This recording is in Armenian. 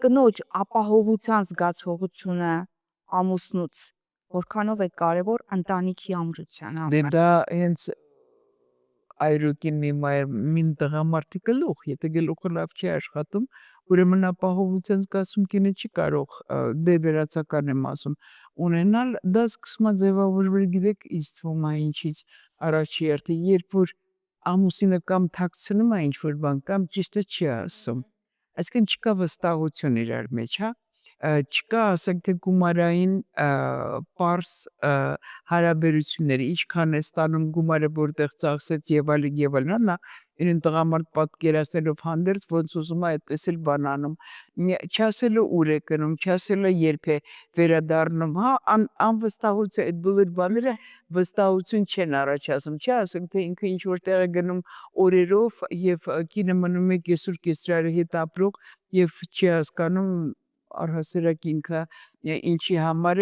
կնոջ ապահովության զգացողությունը ամուսնուց որքանով է կարևոր ընտանիքի ամրության Դե համար։ դա հենց այրուկին մին տղամարդի գլուխ, եթե գլուխը լավ չի աշխատում, ուրեմն ապահովության զգացում չի կարող, դե վերացական եմ ասում, ունենալ, դա սկսում է ձևավորվել, գիտեք, ինձ թվում է ինչից առաջի երթի, երբ որ ամուսինը կամ թաքցնում է ինչ-որ բան, կամ ճիշտը չի ասում, այսինքն չկա վստահություն իրար մեջ, հա, չկա, ասենք թե գումարային պարզ հարաբերություններ, ինչքան է ստանում գումարը, որտեղ ծախսեց եւ այլն եւ այլն, նա իրեն տղամարդ պատկերացնելով հանդերձ ոնց ուզում է այդպես էլ բան անում, չասելու ուր է գնում, չասելու երբ է վերադառնում, հա, անվստահություն, այդ բոլոր բաները վստահություն չեն առաջացնում, չէ, ասենք թե ինքը ինչ որտեղ է գնում օրերով եւ կինը մնում է կեսուր կեսրարի հետ ապրող եւ չի հասկանում առհասարակ ինքը ինչի համար է